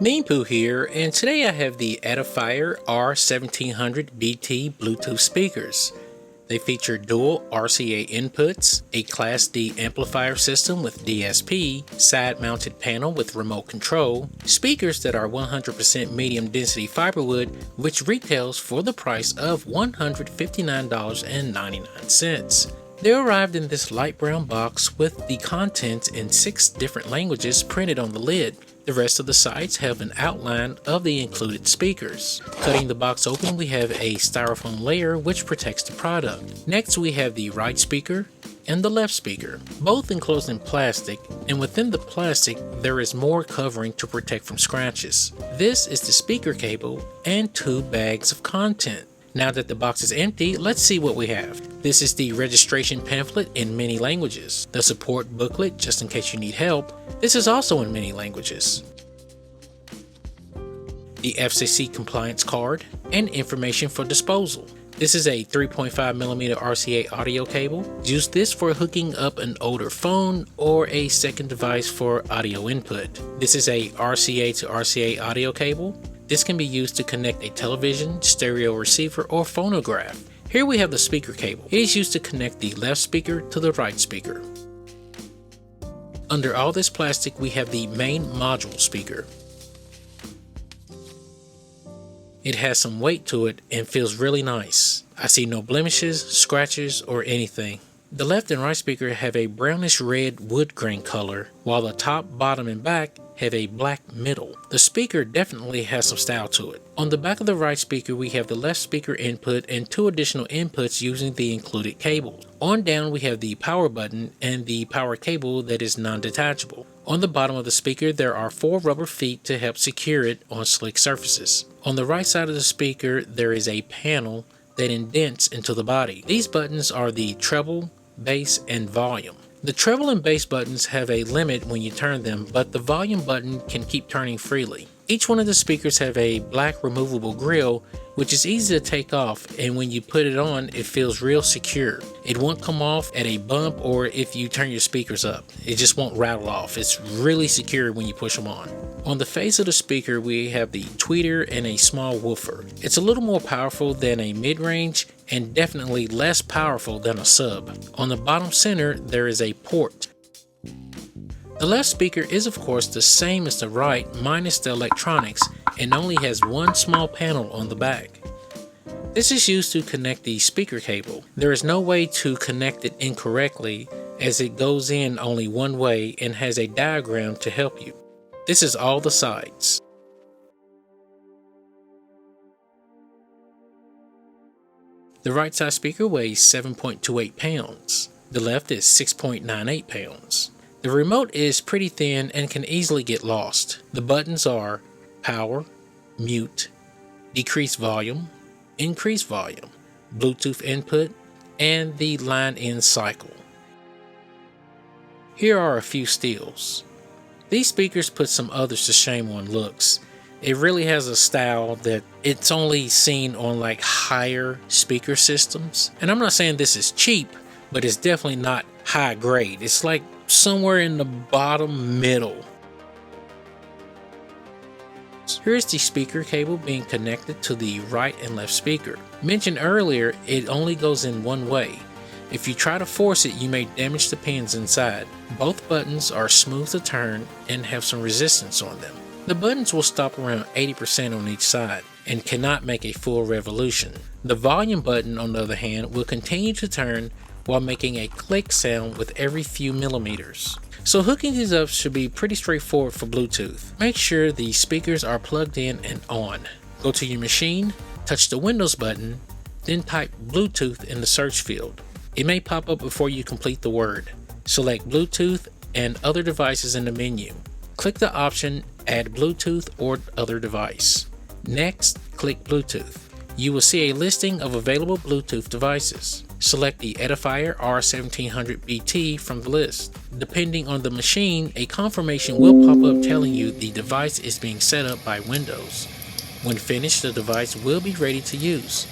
Meanpooh here, and today I have the Edifier R1700BT Bluetooth speakers. They feature dual RCA inputs, a Class D amplifier system with DSP, side-mounted panel with remote control, speakers that are 100% medium density fiberwood, which retails for the price of $159.99. They arrived in this light brown box with the contents in 6 different languages printed on the lid. The rest of the sides have an outline of the included speakers. Cutting the box open, we have a styrofoam layer which protects the product. Next, we have the right speaker and the left speaker, both enclosed in plastic, and within the plastic there is more covering to protect from scratches. This is the speaker cable and 2 bags of content. Now that the box is empty, let's see what we have. This is the registration pamphlet in many languages, the support booklet just in case you need help. This is also in many languages. The FCC compliance card and information for disposal. This is a 3.5mm RCA audio cable. Use this for hooking up an older phone or a second device for audio input. This is a RCA to RCA audio cable. This can be used to connect a television, stereo receiver, or phonograph. Here we have the speaker cable. It is used to connect the left speaker to the right speaker. Under all this plastic, we have the main module speaker. It has some weight to it and feels really nice. I see no blemishes, scratches, or anything. The left and right speaker have a brownish red wood grain color, while the top, bottom, and back have a black middle. The speaker definitely has some style to it. On the back of the right speaker, we have the left speaker input and 2 additional inputs using the included cable. On down, we have the power button and the power cable that is non-detachable. On the bottom of the speaker, there are 4 rubber feet to help secure it on slick surfaces. On the right side of the speaker, there is a panel that indents into the body. These buttons are the treble, bass, and volume. The treble and bass buttons have a limit when you turn them, but the volume button can keep turning freely. Each one of the speakers have a black removable grill, which is easy to take off, and when you put it on, it feels real secure. It won't come off at a bump or if you turn your speakers up. It just won't rattle off. It's really secure when you push them on. On the face of the speaker, we have the tweeter and a small woofer. It's a little more powerful than a mid-range and definitely less powerful than a sub. On the bottom center, there is a port. The left speaker is of course the same as the right minus the electronics and only has 1 small panel on the back. This is used to connect the speaker cable. There is no way to connect it incorrectly as it goes in only one way and has a diagram to help you. This is all the sides. The right side speaker weighs 7.28 pounds. The left is 6.98 pounds. The remote is pretty thin and can easily get lost. The buttons are power, mute, decrease volume, increase volume, Bluetooth input, and the line in cycle. Here are a few steals. These speakers put some others to shame on looks. It really has a style that it's only seen on like higher speaker systems. And I'm not saying this is cheap, but it's definitely not high grade. It's like somewhere in the bottom middle. Here's the speaker cable being connected to the right and left speaker. Mentioned earlier, it only goes in one way. If you try to force it, you may damage the pins inside. Both buttons are smooth to turn and have some resistance on them. The buttons will stop around 80% on each side and cannot make a full revolution. The volume button, on the other hand, will continue to turn while making a click sound with every few millimeters. So hooking these up should be pretty straightforward for Bluetooth. Make sure the speakers are plugged in and on. Go to your machine, touch the Windows button, then type Bluetooth in the search field. It may pop up before you complete the word. Select Bluetooth and other devices in the menu. Click the option Add Bluetooth or other device. Next, click Bluetooth. You will see a listing of available Bluetooth devices. Select the Edifier R1700BT from the list. Depending on the machine, a confirmation will pop up telling you the device is being set up by Windows. When finished, the device will be ready to use.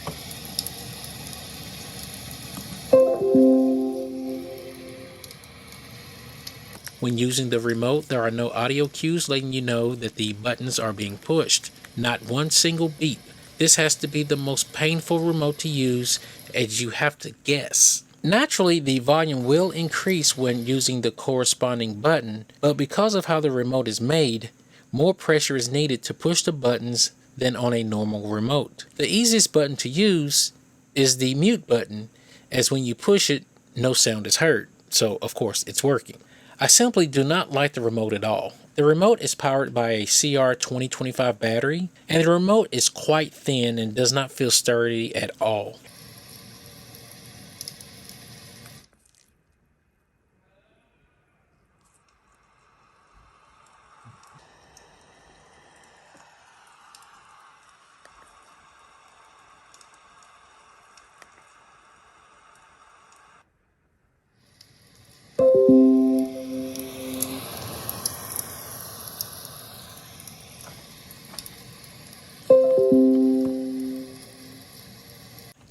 When using the remote, there are no audio cues letting you know that the buttons are being pushed. Not one single beep. This has to be the most painful remote to use, as you have to guess. Naturally, the volume will increase when using the corresponding button, but because of how the remote is made, more pressure is needed to push the buttons than on a normal remote. The easiest button to use is the mute button, as when you push it, no sound is heard, so of course it's working. I simply do not like the remote at all. The remote is powered by a CR2025 battery, and the remote is quite thin and does not feel sturdy at all.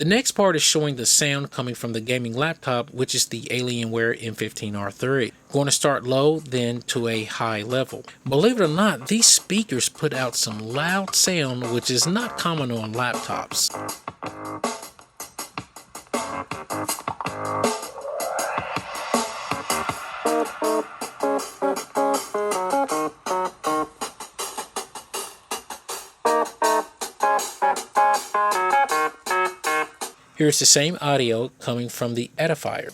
The next part is showing the sound coming from the gaming laptop, which is the Alienware M15R3. Going to start low, then to a high level. Believe it or not, these speakers put out some loud sound, which is not common on laptops. Here's the same audio coming from the Edifier.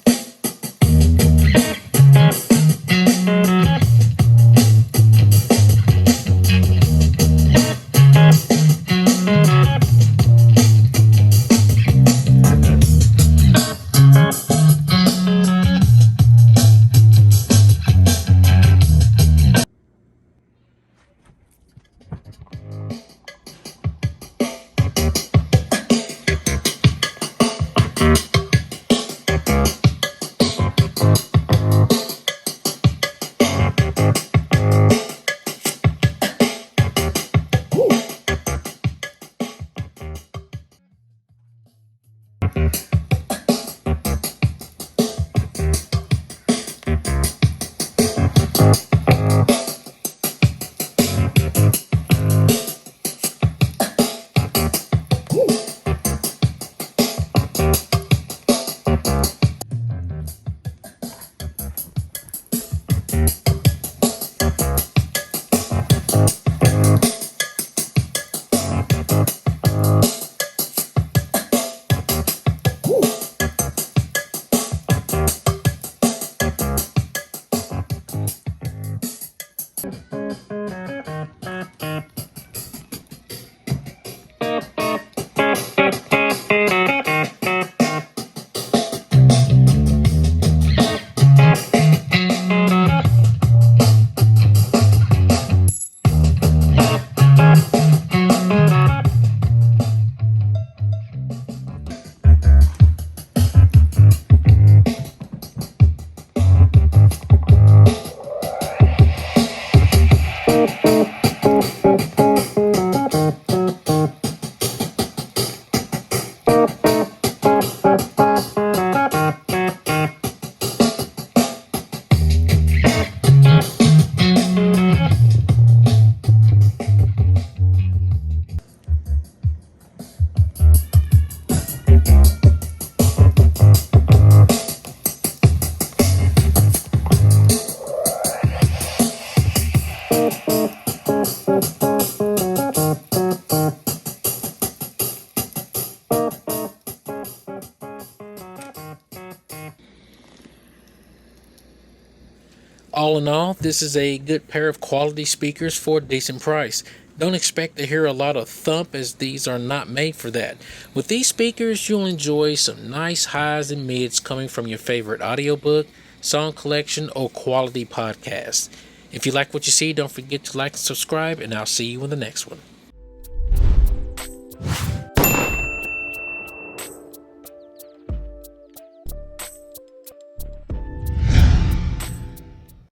All in all, this is a good pair of quality speakers for a decent price. Don't expect to hear a lot of thump, as these are not made for that. With these speakers, you'll enjoy some nice highs and mids coming from your favorite audiobook, song collection, or quality podcast. If you like what you see, don't forget to like and subscribe, and I'll see you in the next one.